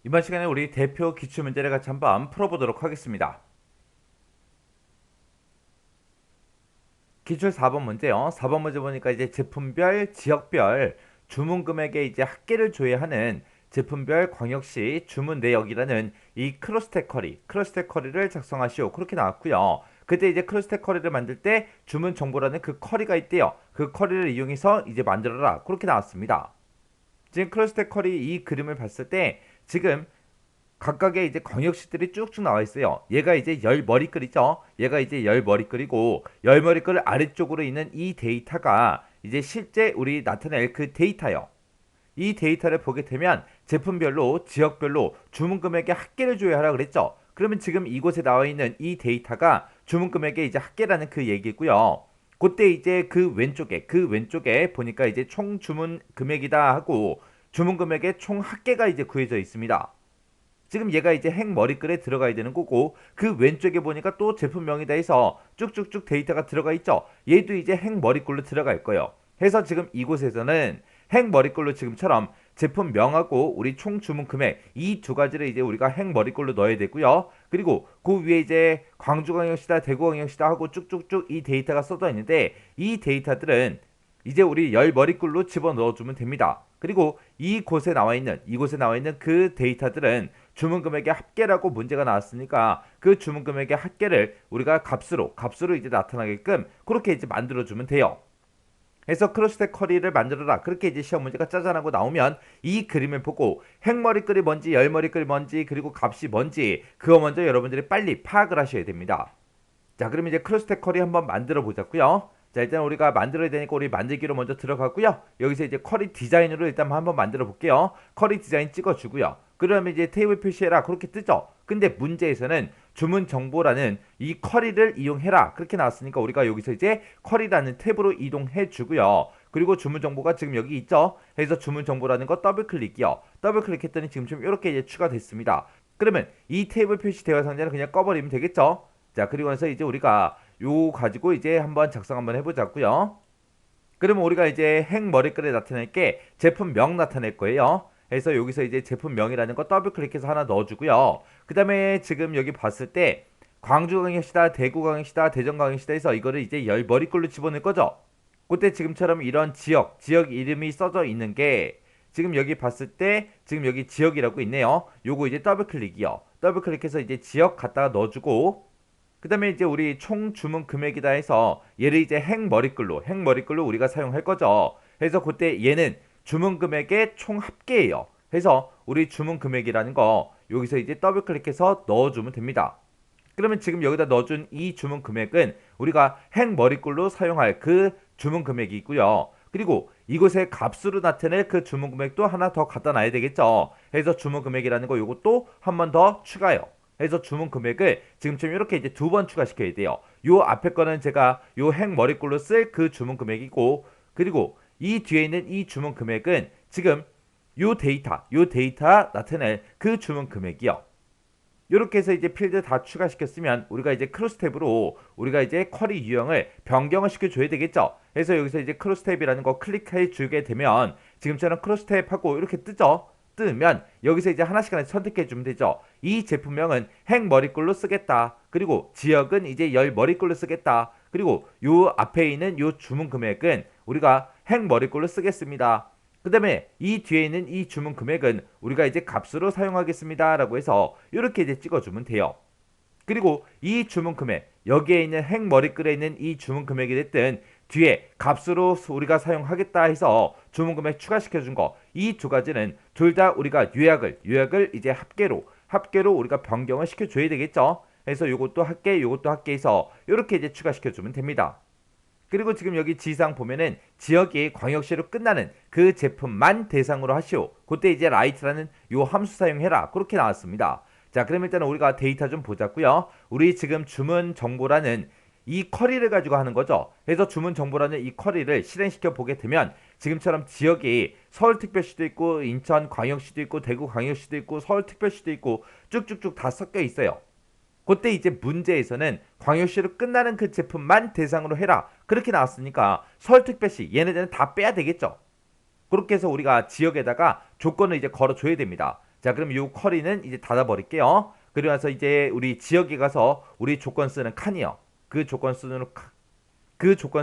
이번 시간에 우리 대표 기출문제를 같이 한번 풀어보도록 하겠습니다. 기출 4번 문제요. 4번 문제 보니까 이제 제품별, 지역별 주문 금액에 이제 합계를 조회하는 제품별 광역시 주문 내역이라는 이 크로스텍 커리를 작성하시오. 그렇게 나왔고요. 그때 이제 크로스텍 커리를 만들 때 주문 정보라는 그 커리가 있대요. 그 커리를 이용해서 이제 만들어라. 그렇게 나왔습니다. 지금 크로스텍 커리 이 그림을 봤을 때 지금 각각의 이제 광역시들이 쭉쭉 나와 있어요. 얘가 이제 열 머리글이죠. 얘가 이제 열 머리글이고 열 머리글 아래쪽으로 있는 이 데이터가 이제 실제 우리 나타낼 그 데이터요. 이 데이터를 보게 되면 제품별로 지역별로 주문 금액의 합계를 줘야 하라 그랬죠. 그러면 지금 이곳에 나와 있는 이 데이터가 주문 금액의 이제 합계라는 그 얘기고요. 그때 이제 그 왼쪽에 보니까 이제 총 주문 금액이다 하고 주문 금액의 총 합계가 이제 구해져 있습니다. 지금 얘가 이제 핵 머리글에 들어가야 되는 거고 그 왼쪽에 보니까 또 제품명이다 해서 쭉쭉쭉 데이터가 들어가 있죠. 얘도 이제 핵 머리글로 들어갈 거예요. 해서 지금 이곳에서는 핵 머리글로 지금처럼 제품명하고 우리 총 주문 금액 이 두 가지를 이제 우리가 핵 머리글로 넣어야 되고요. 그리고 그 위에 이제 광주광역시다 대구광역시다 하고 쭉쭉쭉 이 데이터가 써져 있는데 이 데이터들은 이제 우리 열 머리글로 집어넣어주면 됩니다. 그리고 이곳에 나와 있는 그 데이터들은 주문 금액의 합계라고 문제가 나왔으니까 그 주문 금액의 합계를 우리가 값으로 이제 나타나게끔 그렇게 이제 만들어주면 돼요. 그래서 크로스텍 커리를 만들어라. 그렇게 이제 시험 문제가 짜잔하고 나오면 이 그림을 보고 핵머리글이 뭔지 열머리글이 뭔지 그리고 값이 뭔지 그거 먼저 여러분들이 빨리 파악을 하셔야 됩니다. 자, 그럼 이제 크로스텍 커리 한번 만들어 보자고요. 자, 일단 우리가 만들어야 되니까 우리 만들기로 먼저 들어가고요. 여기서 이제 커리 디자인으로 일단 한번 만들어 볼게요. 커리 디자인 찍어주고요. 그러면 이제 테이블 표시해라. 그렇게 뜨죠. 근데 문제에서는 주문 정보라는 이 커리를 이용해라. 그렇게 나왔으니까 우리가 여기서 이제 커리라는 탭으로 이동해 주고요. 그리고 주문 정보가 지금 여기 있죠. 그래서 주문 정보라는 거 더블 클릭이요. 더블 클릭했더니 지금 좀 이렇게 이제 추가됐습니다. 그러면 이 테이블 표시 대화 상자는 그냥 꺼버리면 되겠죠. 자, 그리고 나서 이제 우리가 요 가지고 이제 한번 작성 한번 해보자고요. 그러면 우리가 이제 핵 머리글에 나타낼 게 제품명 나타낼 거예요. 그래서 여기서 이제 제품명이라는 거 더블 클릭해서 하나 넣어주고요. 그 다음에 지금 여기 봤을 때 광주광역시다, 대구광역시다, 대전광역시다 해서 이거를 이제 열 머리글로 집어넣을 거죠. 그때 지금처럼 이런 지역 이름이 써져 있는 게 지금 여기 봤을 때 지금 여기 지역이라고 있네요. 요거 이제 더블 클릭이요. 더블 클릭해서 이제 지역 갖다가 넣어주고 그 다음에 이제 우리 총 주문 금액이다 해서 얘를 이제 핵 머리글로 우리가 사용할 거죠. 그래서 그때 얘는 주문 금액의 총 합계예요. 그래서 우리 주문 금액이라는 거 여기서 이제 더블 클릭해서 넣어주면 됩니다. 그러면 지금 여기다 넣어준 이 주문 금액은 우리가 핵 머리글로 사용할 그 주문 금액이 있고요. 그리고 이곳에 값으로 나타낼 그 주문 금액도 하나 더 갖다 놔야 되겠죠. 그래서 주문 금액이라는 거 요것도 한 번 더 추가요. 그래서 주문 금액을 지금쯤 이렇게 이제 두 번 추가시켜야 돼요. 요 앞에 거는 제가 요 핵 머리글로 쓸 그 주문 금액이고 그리고 이 뒤에 있는 이 주문 금액은 지금 요 데이터 나타낼 그 주문 금액이요. 이렇게 해서 이제 필드 다 추가시켰으면 우리가 이제 크로스 탭으로 우리가 이제 쿼리 유형을 변경을 시켜줘야 되겠죠. 그래서 여기서 이제 크로스 탭이라는 거 클릭해 주게 되면 지금처럼 크로스 탭하고 이렇게 뜨죠. 뜨면 여기서 이제 하나씩 선택해 주면 되죠. 이 제품명은 핵 머리글로 쓰겠다. 그리고 지역은 이제 열 머리글로 쓰겠다. 그리고 요 앞에 있는 요 주문 금액은 우리가 핵 머리글로 쓰겠습니다. 그 다음에 이 뒤에 있는 이 주문 금액은 우리가 이제 값으로 사용하겠습니다 라고 해서 이렇게 이제 찍어주면 돼요. 그리고 이 주문 금액 여기에 있는 핵 머리글에 있는 이 주문 금액이 됐든 뒤에 값으로 우리가 사용하겠다 해서 주문 금액 추가시켜 준 거 이 두 가지는 둘 다 우리가 요약을 이제 합계로 우리가 변경을 시켜 줘야 되겠죠. 그래서 요것도 합계 해서 이렇게 이제 추가시켜 주면 됩니다. 그리고 지금 여기 지상 보면은 지역이 광역시로 끝나는 그 제품만 대상으로 하시오. 그때 이제 라이트라는 요 함수 사용해라. 그렇게 나왔습니다. 자, 그럼 일단 우리가 데이터 좀 보자고요. 우리 지금 주문 정보라는 이 쿼리를 가지고 하는 거죠. 그래서 주문 정보라는 이 쿼리를 실행시켜 보게 되면 지금처럼 지역이 서울특별시도 있고 인천광역시도 있고 대구광역시도 있고 서울특별시도 있고 쭉쭉쭉 다 섞여 있어요. 그때 이제 문제에서는 광역시로 끝나는 그 제품만 대상으로 해라. 그렇게 나왔으니까 서울특별시 얘네들은 다 빼야 되겠죠. 그렇게 해서 우리가 지역에다가 조건을 이제 걸어줘야 됩니다. 자, 그럼 이 쿼리는 이제 닫아버릴게요. 그리고 나서 이제 우리 지역에 가서 우리 조건 쓰는 칸이요. 그 조건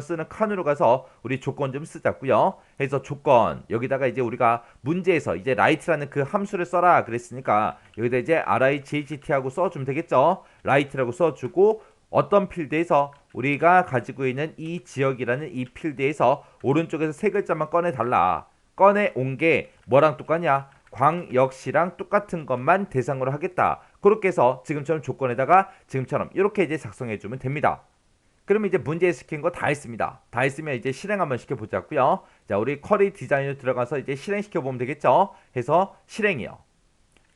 쓰는 칸으로 가서 우리 조건 좀 쓰자고요. 해서 조건 여기다가 이제 우리가 문제에서 이제 write라는 그 함수를 써라 그랬으니까 여기다 이제 RIGHT하고 써주면 되겠죠. write라고 써주고 어떤 필드에서 우리가 가지고 있는 이 지역이라는 이 필드에서 오른쪽에서 세 글자만 꺼내달라. 꺼내온 게 뭐랑 똑같냐? 광역시랑 똑같은 것만 대상으로 하겠다. 그렇게 해서 지금처럼 조건에다가 지금처럼 이렇게 이제 작성해주면 됩니다. 그러면 이제 문제 시킨 거 다 했습니다. 다 했으면 이제 실행 한번 시켜보자고요. 자, 우리 쿼리 디자인으로 들어가서 이제 실행시켜보면 되겠죠. 해서 실행이요.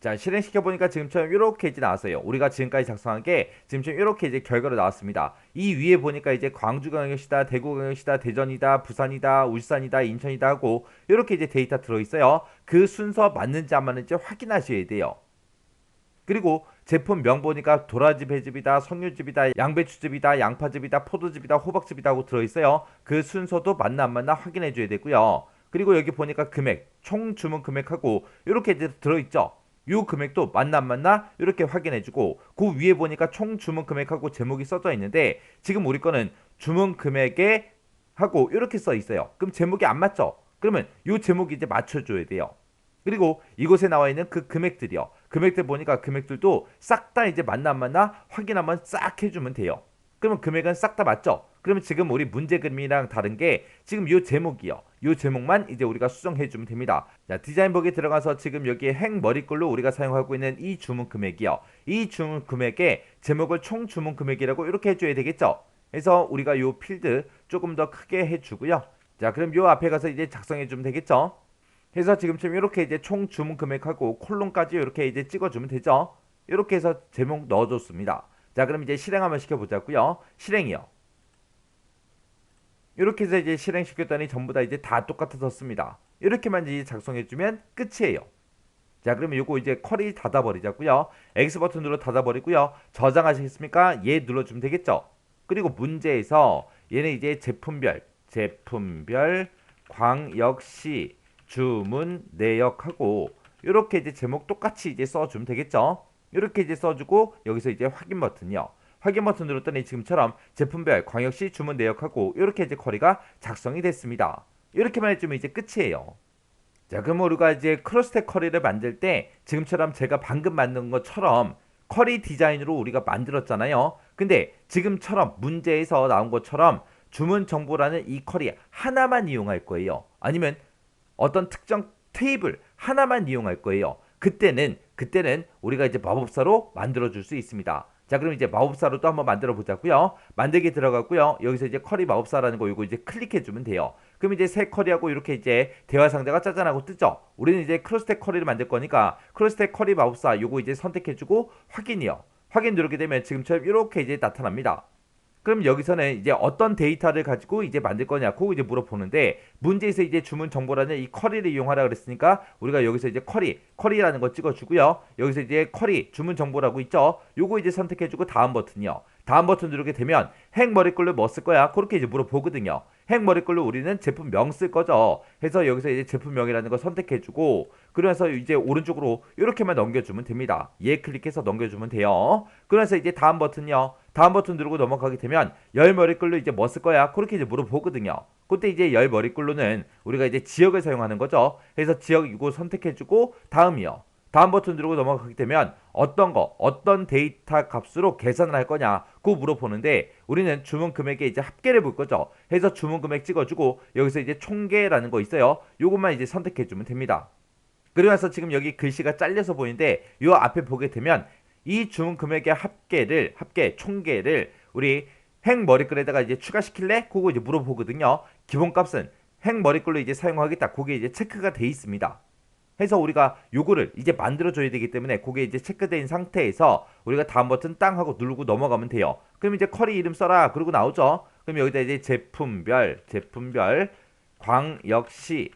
자, 실행시켜보니까 지금처럼 이렇게 이제 나왔어요. 우리가 지금까지 작성한 게 지금처럼 이렇게 이제 결과로 나왔습니다. 이 위에 보니까 이제 광주광역시다, 대구광역시다, 대전이다, 부산이다, 울산이다, 인천이다 하고 이렇게 이제 데이터 들어있어요. 그 순서 맞는지 안 맞는지 확인하셔야 돼요. 그리고 제품명 보니까 도라지 배즙이다, 석류즙이다, 양배추즙이다, 양파즙이다, 포도즙이다, 호박즙이다 하고 들어있어요. 그 순서도 맞나 안 맞나 확인해 줘야 되고요. 그리고 여기 보니까 금액, 총 주문 금액하고 이렇게 이제 들어있죠. 이 금액도 맞나 안 맞나 이렇게 확인해 주고 그 위에 보니까 총 주문 금액하고 제목이 써져 있는데 지금 우리 거는 주문 금액에 하고 이렇게 써 있어요. 그럼 제목이 안 맞죠? 그러면 이 제목이 이제 맞춰줘야 돼요. 그리고 이곳에 나와 있는 그 금액들이요. 금액들 보니까 금액들도 싹 다 이제 맞나 안 맞나 확인 한번 싹 해주면 돼요. 그러면 금액은 싹 다 맞죠? 그러면 지금 우리 문제 그림이랑 다른 게 지금 이 제목이요. 이 제목만 이제 우리가 수정해주면 됩니다. 자, 디자인북에 들어가서 지금 여기에 행 머리글로 우리가 사용하고 있는 이 주문 금액이요. 이 주문 금액에 제목을 총 주문 금액이라고 이렇게 해줘야 되겠죠? 그래서 우리가 이 필드 조금 더 크게 해주고요. 자, 그럼 이 앞에 가서 이제 작성해주면 되겠죠? 해서 지금처럼 이렇게 이제 총 주문 금액하고 콜론까지 이렇게 이제 찍어주면 되죠. 이렇게 해서 제목 넣어줬습니다. 자, 그럼 이제 실행 한번 시켜보자고요. 실행이요. 이렇게 해서 이제 실행시켰더니 전부 다 이제 다 똑같아졌습니다. 이렇게만 이제 작성해주면 끝이에요. 자, 그러면 요거 이제 쿼리 닫아버리자고요. X 버튼 눌러 닫아버리고요. 저장하시겠습니까? 얘 눌러주면 되겠죠. 그리고 문제에서 얘는 이제 제품별 광역시 주문 내역하고 이렇게 이제 제목 똑같이 이제 써주면 되겠죠. 이렇게 이제 써주고 여기서 이제 확인 버튼이요. 확인 버튼 눌렀더니 지금처럼 제품별 광역시 주문 내역하고 이렇게 이제 쿼리가 작성이 됐습니다. 이렇게만 해주면 이제 끝이에요. 자, 그럼 우리가 이제 크로스텍 쿼리를 만들 때 지금처럼 제가 방금 만든 것처럼 쿼리 디자인으로 우리가 만들었잖아요. 근데 지금처럼 문제에서 나온 것처럼 주문 정보라는 이 쿼리 하나만 이용할 거예요. 아니면 어떤 특정 테이블 하나만 이용할 거예요. 그때는 우리가 이제 마법사로 만들어 줄 수 있습니다. 자, 그럼 이제 마법사로 또 한번 만들어 보자고요. 만들기 들어가고요. 여기서 이제 쿼리 마법사라는 거 이거 이제 클릭해 주면 돼요. 그럼 이제 새 쿼리하고 이렇게 이제 대화 상자가 짜잔하고 뜨죠. 우리는 이제 크로스텍 쿼리를 만들 거니까 크로스텍 쿼리 마법사 요거 이제 선택해 주고 확인이요. 확인 누르게 되면 지금처럼 이렇게 이제 나타납니다. 그럼 여기서는 이제 어떤 데이터를 가지고 이제 만들 거냐 그거 이제 물어보는데 문제에서 이제 주문 정보라는 이 쿼리를 이용하라 그랬으니까 우리가 여기서 이제 쿼리라는 거 찍어주고요. 여기서 이제 쿼리 주문 정보라고 있죠. 요거 이제 선택해주고 다음 버튼이요. 다음 버튼 누르게 되면 행 머리글로 뭐 쓸 거야? 그렇게 이제 물어보거든요. 행 머리글로 우리는 제품명 쓸 거죠. 해서 여기서 이제 제품명이라는 거 선택해주고 그래서 이제 오른쪽으로 이렇게만 넘겨주면 됩니다. 얘 클릭해서 넘겨주면 돼요. 그래서 이제 다음 버튼이요. 다음 버튼 누르고 넘어가게 되면 열 머리글로 이제 뭐 쓸 거야? 그렇게 이제 물어보거든요. 그때 이제 열 머리글로는 우리가 이제 지역을 사용하는 거죠. 그래서 지역 이거 선택해주고 다음이요. 다음 버튼 누르고 넘어가게 되면 어떤 데이터 값으로 계산을 할 거냐 그거 물어보는데 우리는 주문 금액에 이제 합계를 볼 거죠. 해서 주문 금액 찍어주고 여기서 이제 총계라는 거 있어요. 요것만 이제 선택해주면 됩니다. 그리고 나서 지금 여기 글씨가 잘려서 보이는데 요 앞에 보게 되면 이 주문 금액의 총계를 우리 행 머리글에다가 이제 추가시킬래? 그거 이제 물어보거든요. 기본값은 행 머리글로 이제 사용하겠다. 그게 이제 체크가 돼 있습니다. 해서 우리가 요거를 이제 만들어줘야 되기 때문에 그게 이제 체크된 상태에서 우리가 다음 버튼 땅 하고 누르고 넘어가면 돼요. 그럼 이제 쿼리 이름 써라 그러고 나오죠. 그럼 여기다 이제 제품별 광역시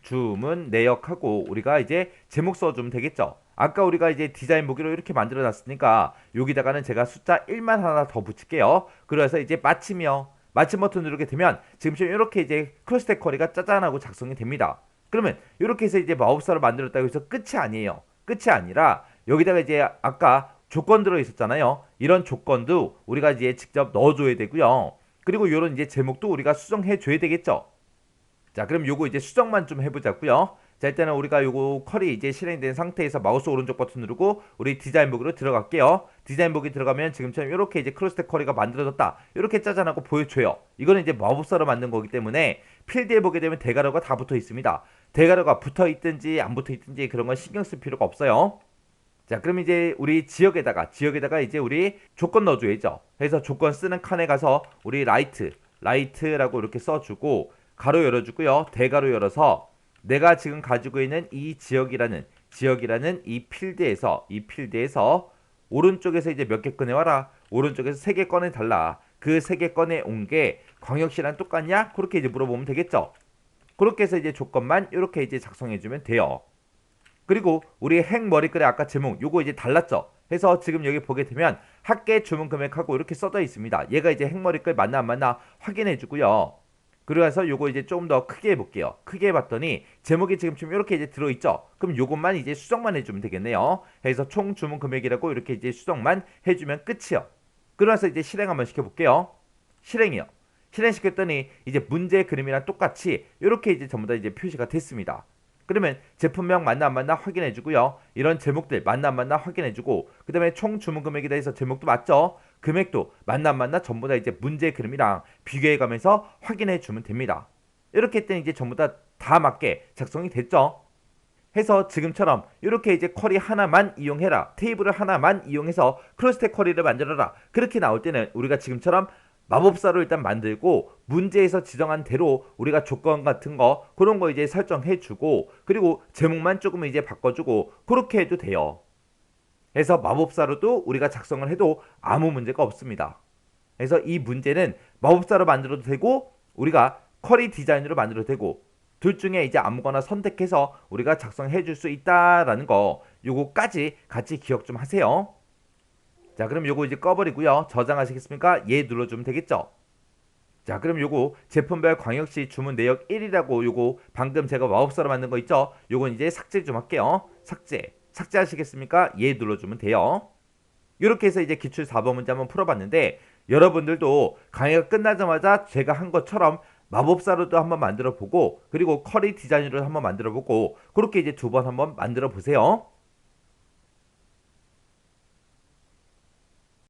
주문 내역하고 우리가 이제 제목 써주면 되겠죠. 아까 우리가 이제 디자인 보기로 이렇게 만들어 놨으니까 여기다가는 제가 숫자 1만 하나 더 붙일게요. 그래서 이제 마침이요. 마침 버튼 누르게 되면 지금처럼 이렇게 이제 크로스텍 쿼리가 짜잔하고 작성이 됩니다. 그러면 이렇게 해서 이제 마법사로 만들었다고 해서 끝이 아니에요. 끝이 아니라 여기다가 이제 아까 조건 들어 있었잖아요. 이런 조건도 우리가 이제 직접 넣어줘야 되고요. 그리고 이런 이제 제목도 우리가 수정해 줘야 되겠죠. 자, 그럼 요거 이제 수정만 좀 해보자고요. 자, 일단은 우리가 요거 컬이 이제 실행된 상태에서 마우스 오른쪽 버튼 누르고 우리 디자인북으로 들어갈게요. 디자인북이 들어가면 지금처럼 이렇게 이제 크로스텍 컬이가 만들어졌다, 이렇게 짜잔하고 보여줘요. 이거는 이제 마법사로 만든 거기 때문에 필드에 보게 되면 대괄호가 다 붙어 있습니다. 대괄호가 붙어 있든지 안 붙어 있든지 그런 건 신경 쓸 필요가 없어요. 자, 그럼 이제 우리 지역에다가 이제 우리 조건 넣어줘야죠. 그래서 조건 쓰는 칸에 가서 우리 라이트라고 이렇게 써주고 가로 열어주고요. 대가로 열어서 내가 지금 가지고 있는 이 지역이라는 이 필드에서 오른쪽에서 이제 몇 개 꺼내와라. 오른쪽에서 3개 꺼내달라. 그 3개 꺼내온 게 광역시랑 똑같냐? 그렇게 이제 물어보면 되겠죠. 그렇게 해서 이제 조건만 이렇게 이제 작성해주면 돼요. 그리고 우리 핵 머리글의 아까 제목 요거 이제 달랐죠. 해서 지금 여기 보게 되면 합계 주문 금액하고 이렇게 써져 있습니다. 얘가 이제 핵 머리글 맞나 안 맞나 확인해 주고요. 그래서 요거 이제 좀 더 크게 해볼게요. 크게 해봤더니 제목이 지금 이렇게 이제 들어있죠. 그럼 요것만 이제 수정만 해주면 되겠네요. 해서 총 주문 금액이라고 이렇게 이제 수정만 해주면 끝이요. 그러면서 이제 실행 한번 시켜볼게요. 실행이요. 실행시켰더니 이제 문제 그림이랑 똑같이 이렇게 이제 전부 다 이제 표시가 됐습니다. 그러면 제품명 맞나 안 맞나 확인해주고요. 이런 제목들 맞나 안 맞나 확인해주고, 그 다음에 총 주문 금액에 대해서 제목도 맞죠? 금액도 맞나 안 맞나 전부 다 이제 문제 그림이랑 비교해가면서 확인해주면 됩니다. 이렇게 했더니 이제 전부 다 맞게 작성이 됐죠? 해서 지금처럼 이렇게 이제 쿼리 하나만 이용해라, 테이블을 하나만 이용해서 크로스텍 쿼리를 만들어라, 그렇게 나올 때는 우리가 지금처럼 마법사로 일단 만들고 문제에서 지정한 대로 우리가 조건 같은 거 그런 거 이제 설정해 주고, 그리고 제목만 조금 이제 바꿔주고 그렇게 해도 돼요. 그래서 마법사로도 우리가 작성을 해도 아무 문제가 없습니다. 그래서 이 문제는 마법사로 만들어도 되고 우리가 쿼리 디자인으로 만들어도 되고 둘 중에 이제 아무거나 선택해서 우리가 작성해 줄 수 있다라는 거, 요거까지 같이 기억 좀 하세요. 자, 그럼 요거 이제 꺼버리고요. 저장하시겠습니까? 예 눌러주면 되겠죠. 자, 그럼 요거 제품별 광역시 주문 내역 1이라고 요거 방금 제가 마법사로 만든 거 있죠? 요건 이제 삭제 좀 할게요. 삭제하시겠습니까? 예 눌러주면 돼요. 이렇게 해서 이제 기출 4번 문제 한번 풀어봤는데, 여러분들도 강의가 끝나자마자 제가 한 것처럼 마법사로도 한번 만들어 보고, 그리고 쿼리 디자인으로 한번 만들어 보고, 그렇게 이제 2번 한번 만들어 보세요.